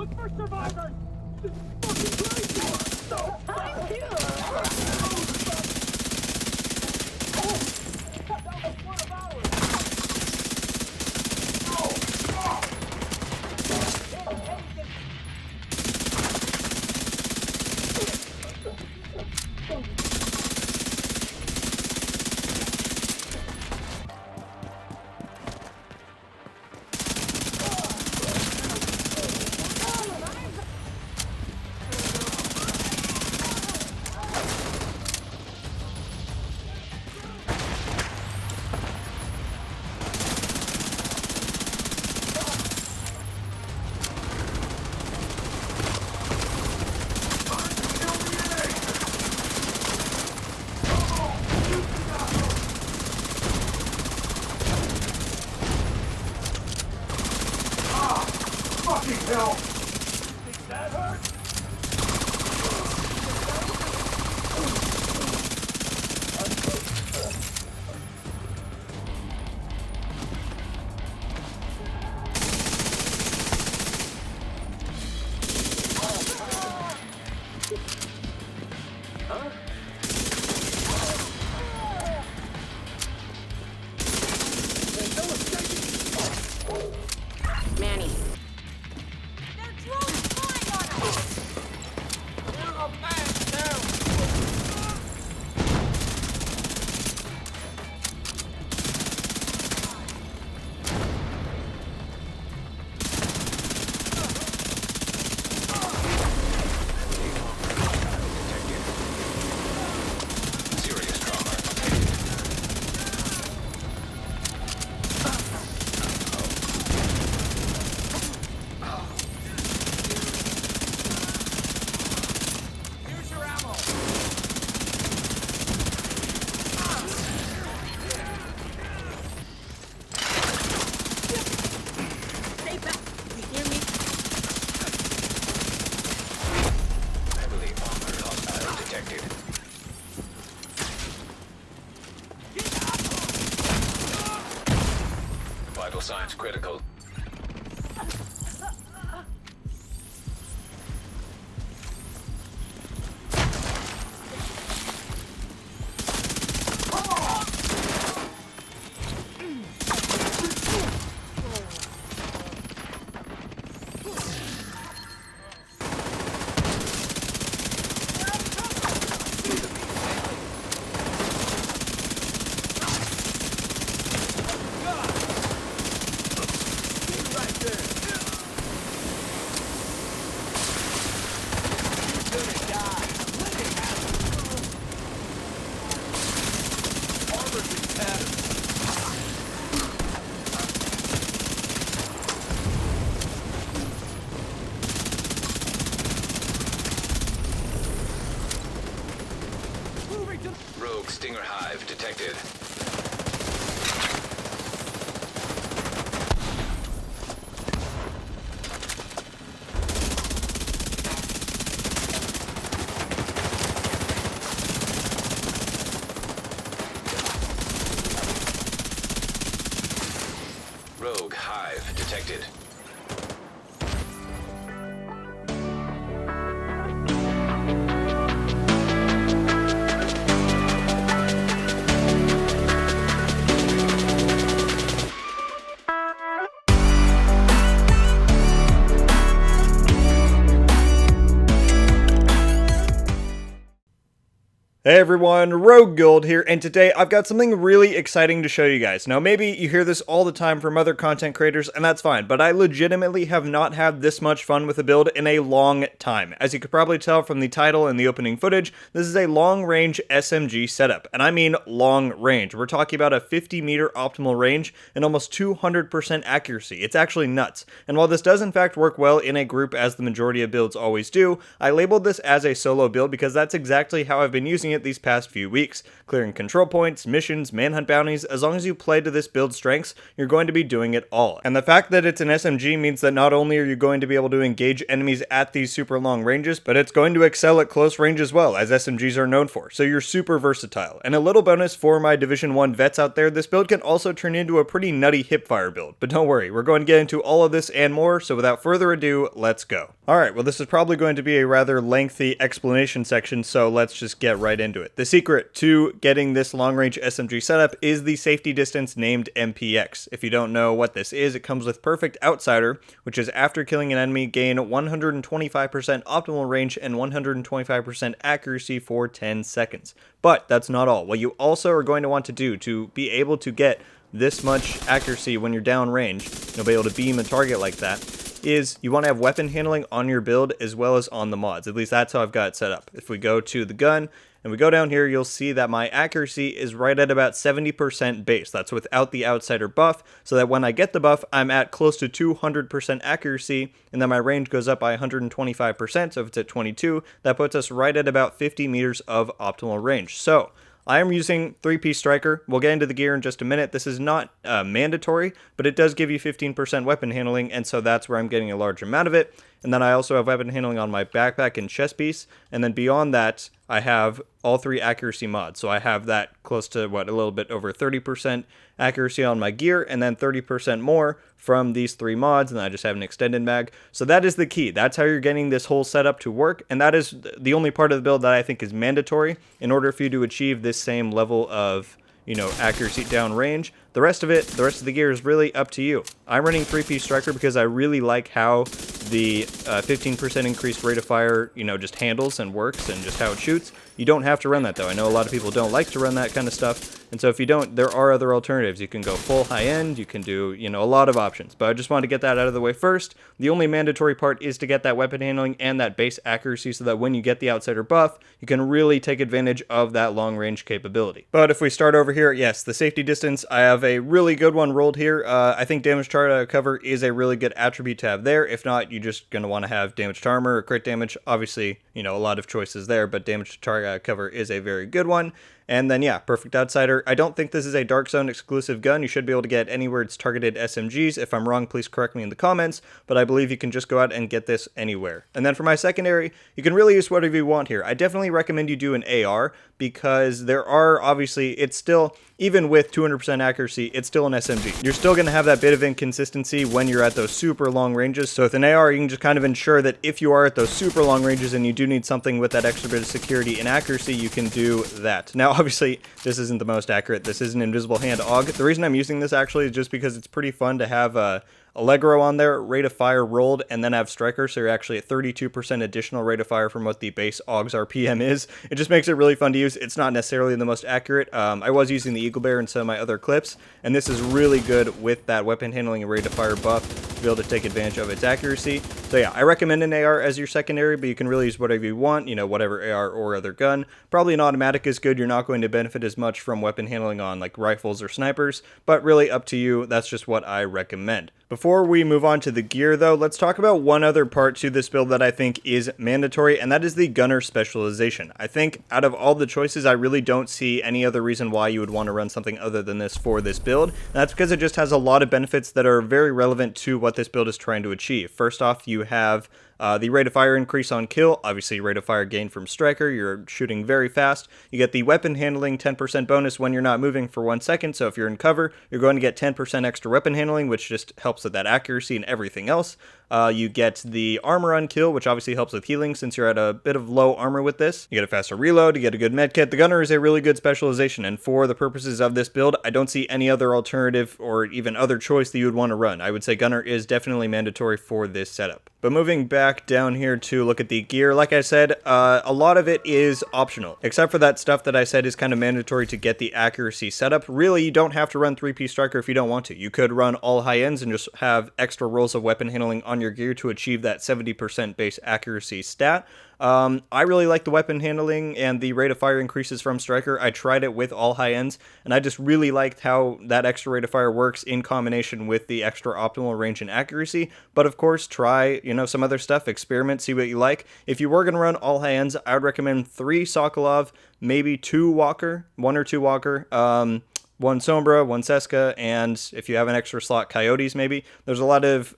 Look for survivors! This is fucking crazy! So I'm here! Hell! Think that hurt? Huh? There's no escaping! Manny. Vital signs critical. Rogue Stinger Hive detected. Rogue Hive detected. Hey everyone, Rogue Guild here, and today I've got something really exciting to show you guys. Now maybe you hear this all the time from other content creators, and that's fine, but I legitimately have not had this much fun with a build in a long time. As you could probably tell from the title and the opening footage, this is a long-range SMG setup, and I mean long range. We're talking about a 50-meter optimal range and almost 200% accuracy. It's actually nuts. And while this does in fact work well in a group, as the majority of builds always do, I labeled this as a solo build because that's exactly how I've been using it these past few weeks, clearing control points, missions, manhunt bounties. As long as you play to this build's strengths, you're going to be doing it all. And the fact that it's an SMG means that not only are you going to be able to engage enemies at these super long ranges, but it's going to excel at close range as well, as SMGs are known for. So you're super versatile. And a little bonus for my Division 1 vets out there, this build can also turn into a pretty nutty hipfire build. But don't worry, we're going to get into all of this and more, so without further ado, let's go. Alright, well this is probably going to be a rather lengthy explanation section, so let's just get right into it. The secret to getting this long-range SMG setup is the safety distance named MPX. If you don't know what this is, it comes with Perfect Outsider, which is after killing an enemy, gain 125% optimal range and 125% accuracy for 10 seconds. But that's not all. What you also are going to want to do to be able to get this much accuracy when you're downrange, you'll be able to beam a target like that, is you want to have weapon handling on your build as well as on the mods. At least that's how I've got it set up. If we go to the gun and we go down here, you'll see that my accuracy is right at about 70% base. That's without the outsider buff, so that when I get the buff, I'm at close to 200% accuracy, and then my range goes up by 125%, so if it's at 22, that puts us right at about 50 meters of optimal range. So I am using 3-piece striker. We'll get into the gear in just a minute. This is not mandatory, but it does give you 15% weapon handling, and so that's where I'm getting a large amount of it. And then I also have weapon handling on my backpack and chest piece, and then beyond that, I have all 3 accuracy mods. So I have that close to, a little bit over 30% accuracy on my gear, and then 30% more from these 3 mods, and I just have an extended mag. So that is the key. That's how you're getting this whole setup to work, and that is the only part of the build that I think is mandatory in order for you to achieve this same level of, accuracy downrange. The rest of the gear is really up to you. I'm running 3-piece striker because I really like how the 15% increased rate of fire, just handles and works, and just how it shoots. You don't have to run that though. I know a lot of people don't like to run that kind of stuff, and so if you don't, there are other alternatives. You can go full high end, you can do, a lot of options, but I just wanted to get that out of the way first. The only mandatory part is to get that weapon handling and that base accuracy so that when you get the outsider buff, you can really take advantage of that long range capability. But if we start over here, yes, the safety distance, I have a really good one rolled here. I think damage to target cover is a really good attribute to have there. If not, you're just going to want to have damage to armor or crit damage. Obviously, a lot of choices there, but damage to target cover is a very good one. And then, yeah, Perfect Outsider. I don't think this is a Dark Zone exclusive gun. You should be able to get anywhere it's targeted SMGs. If I'm wrong, please correct me in the comments, but I believe you can just go out and get this anywhere. And then for my secondary, you can really use whatever you want here. I definitely recommend you do an AR because there are, obviously, it's still, even with 200% accuracy, it's still an SMG. You're still going to have that bit of inconsistency when you're at those super long ranges. So with an AR, you can just kind of ensure that if you are at those super long ranges and you do need something with that extra bit of security and accuracy, you can do that. Now, obviously, this isn't the most accurate. This is an invisible hand AUG. The reason I'm using this actually is just because it's pretty fun to have Allegro on there, rate of fire rolled, and then have striker, so you're actually at 32% additional rate of fire from what the base AUG's RPM is. It just makes it really fun to use. It's not necessarily the most accurate. I was using the Eagle Bear in some of my other clips, and this is really good with that weapon handling and rate of fire buff to be able to take advantage of its accuracy. So yeah, I recommend an AR as your secondary, but you can really use whatever you want, whatever AR or other gun. Probably an automatic is good. You're not going to benefit as much from weapon handling on like rifles or snipers, but really up to you. That's just what I recommend. Before we move on to the gear though, let's talk about one other part to this build that I think is mandatory, and that is the gunner specialization. I think out of all the choices, I really don't see any other reason why you would want to run something other than this for this build. And that's because it just has a lot of benefits that are very relevant to what this build is trying to achieve. First off, you have the rate of fire increase on kill, obviously rate of fire gain from striker, you're shooting very fast. You get the weapon handling 10% bonus when you're not moving for 1 second, so if you're in cover, you're going to get 10% extra weapon handling, which just helps with that accuracy and everything else. You get the armor on kill, which obviously helps with healing since you're at a bit of low armor with this. You get a faster reload, you get a good med kit. The gunner is a really good specialization, and for the purposes of this build, I don't see any other alternative or even other choice that you would want to run. I would say gunner is definitely mandatory for this setup. But moving back down here to look at the gear, like I said, a lot of it is optional, except for that stuff that I said is kind of mandatory to get the accuracy setup. Really, you don't have to run 3-piece striker if you don't want to. You could run all high ends and just have extra rolls of weapon handling on your gear to achieve that 70% base accuracy stat. I really like the weapon handling and the rate of fire increases from striker. I tried it with all high ends, and I just really liked how that extra rate of fire works in combination with the extra optimal range and accuracy. But of course, try, some other stuff, experiment, see what you like. If you were going to run all high ends, I would recommend 3 Sokolov, maybe 2 Walker, 1 or 2 Walker, one Sombra, one Seska, and if you have an extra slot, Coyotes maybe. There's a lot of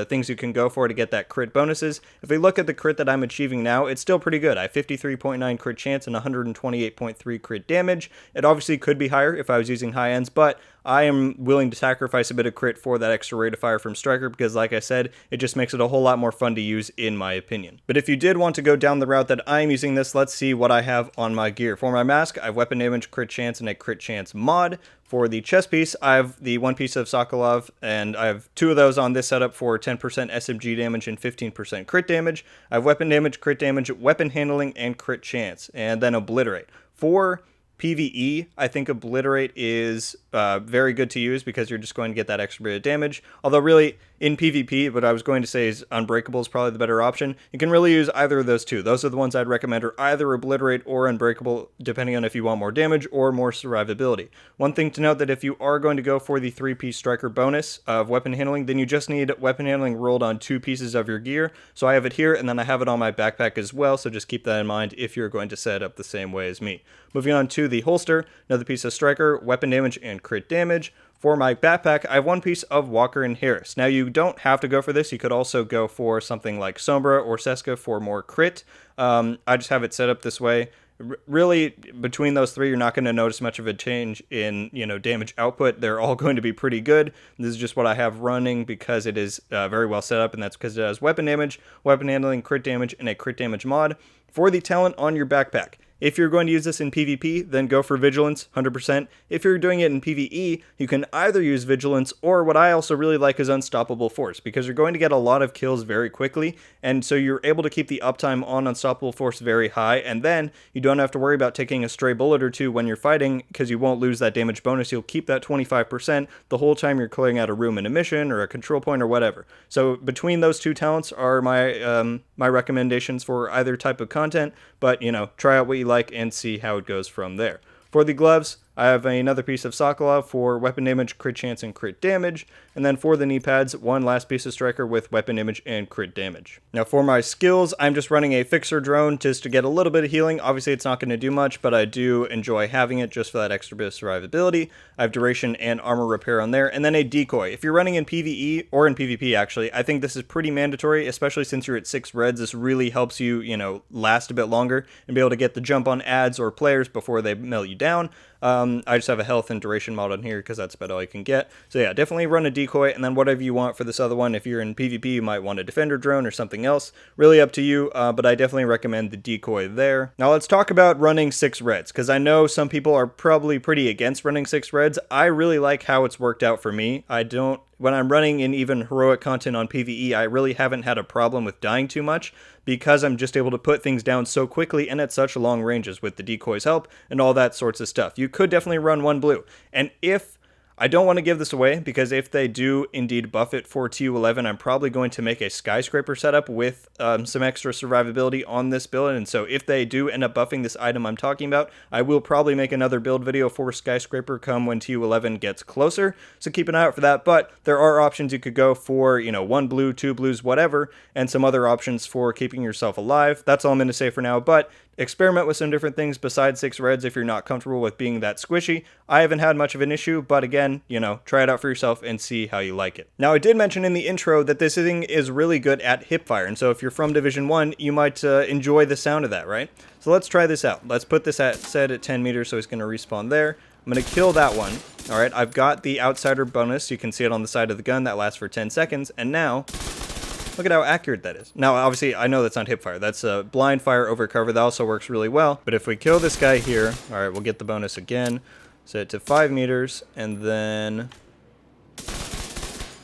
things you can go for to get that crit bonuses. If we look at the crit that I'm achieving now, it's still pretty good. I have 53.9 crit chance and 128.3 crit damage. It obviously could be higher if I was using high ends, but I am willing to sacrifice a bit of crit for that extra rate of fire from Striker because, like I said, it just makes it a whole lot more fun to use in my opinion. But if you did want to go down the route that I'm using this, let's see what I have on my gear. For my mask, I have weapon damage, crit chance, and a crit chance mod. For the chest piece, I have the one piece of Sokolov, and I have two of those on this setup for 10% SMG damage and 15% crit damage. I have weapon damage, crit damage, weapon handling, and crit chance, and then obliterate. For PvE, I think Obliterate is very good to use because you're just going to get that extra bit of damage. Although really, in PvP, what I was going to say is Unbreakable is probably the better option. You can really use either of those two. Those are the ones I'd recommend, are either Obliterate or Unbreakable, depending on if you want more damage or more survivability. One thing to note that if you are going to go for the 3-piece Striker bonus of weapon handling, then you just need weapon handling rolled on 2 pieces of your gear. So I have it here, and then I have it on my backpack as well, so just keep that in mind if you're going to set up the same way as me. Moving on to the holster, another piece of Striker, weapon damage, and crit damage. For my backpack, I have one piece of Walker and Harris. Now, you don't have to go for this. You could also go for something like Sombra or Seska for more crit. I just have it set up this way. Really, between those three, you're not going to notice much of a change in, damage output. They're all going to be pretty good. This is just what I have running because it is very well set up, and that's because it has weapon damage, weapon handling, crit damage, and a crit damage mod. For the talent on your backpack, if you're going to use this in PvP, then go for Vigilance, 100%. If you're doing it in PvE, you can either use Vigilance, or what I also really like is Unstoppable Force, because you're going to get a lot of kills very quickly, and so you're able to keep the uptime on Unstoppable Force very high, and then you don't have to worry about taking a stray bullet or two when you're fighting, because you won't lose that damage bonus. You'll keep that 25% the whole time you're clearing out a room in a mission, or a control point, or whatever. So between those two talents are my my recommendations for either type of content, but, try out what you like and see how it goes from there. For the gloves, I have another piece of Sokolov for weapon damage, crit chance, and crit damage. And then for the knee pads, one last piece of Striker with weapon damage and crit damage. Now for my skills, I'm just running a fixer drone just to get a little bit of healing. Obviously it's not going to do much, but I do enjoy having it just for that extra bit of survivability. I have duration and armor repair on there. And then a decoy. If you're running in PvE, or in PvP actually, I think this is pretty mandatory, especially since you're at 6 reds. This really helps you, last a bit longer and be able to get the jump on ads or players before they melt you down. I just have a health and duration mod on here because that's about all you can get. So yeah, definitely run a decoy, and then whatever you want for this other one. If you're in PvP, you might want a defender drone or something else. Really up to you, but I definitely recommend the decoy there. Now let's talk about running 6 reds, because I know some people are probably pretty against running 6 reds. I really like how it's worked out for me. When I'm running in even heroic content on PvE, I really haven't had a problem with dying too much because I'm just able to put things down so quickly and at such long ranges with the decoy's help and all that sorts of stuff. You could definitely run 1 blue. And I don't want to give this away, because if they do indeed buff it for TU11, I'm probably going to make a skyscraper setup with some extra survivability on this build. And so if they do end up buffing this item I'm talking about, I will probably make another build video for skyscraper come when TU11 gets closer. So keep an eye out for that. But there are options you could go for, 1 blue, 2 blues, whatever, and some other options for keeping yourself alive. That's all I'm going to say for now. But experiment with some different things besides 6 reds if you're not comfortable with being that squishy. I haven't had much of an issue, but again, try it out for yourself and see how you like it. Now, I did mention in the intro that this thing is really good at hipfire, and so if you're from Division 1, you might enjoy the sound of that, right? So let's try this out. Let's put this set at 10 meters, so he's going to respawn there. I'm going to kill that one. All right, I've got the outsider bonus. You can see it on the side of the gun. That lasts for 10 seconds, and now look at how accurate that is. Now, obviously, I know that's not hipfire. That's blind fire over cover. That also works really well. But if we kill this guy here, all right, we'll get the bonus again. Set it to 5 meters, and then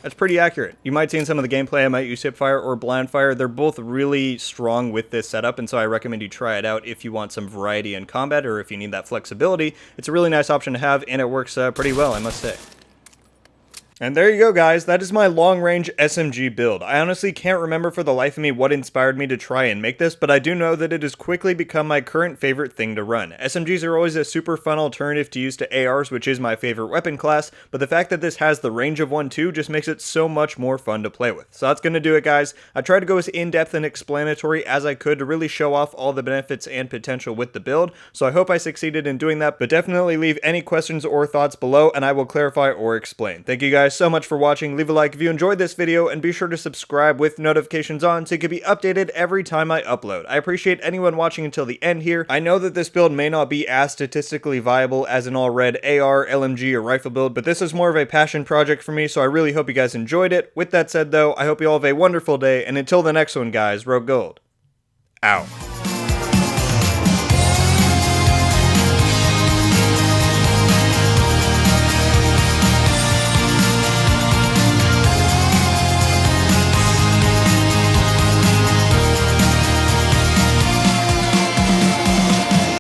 that's pretty accurate. You might see in some of the gameplay I might use hipfire or blind fire. They're both really strong with this setup, and so I recommend you try it out if you want some variety in combat or if you need that flexibility. It's a really nice option to have, and it works pretty well, I must say. And there you go, guys. That is my long-range SMG build. I honestly can't remember for the life of me what inspired me to try and make this, but I do know that it has quickly become my current favorite thing to run. SMGs are always a super fun alternative to use to ARs, which is my favorite weapon class, but the fact that this has the range of one too just makes it so much more fun to play with. So that's going to do it, guys. I tried to go as in-depth and explanatory as I could to really show off all the benefits and potential with the build, so I hope I succeeded in doing that, but definitely leave any questions or thoughts below and I will clarify or explain. Thank you guys so much for watching. Leave a like if you enjoyed this video and be sure to subscribe with notifications on so you can be updated every time I upload. I appreciate anyone watching until the end here. I know that this build may not be as statistically viable as an all-red AR, LMG, or rifle build, but this is more of a passion project for me, so I really hope you guys enjoyed it. With that said though, I hope you all have a wonderful day, and until the next one guys, Rogue Gold out.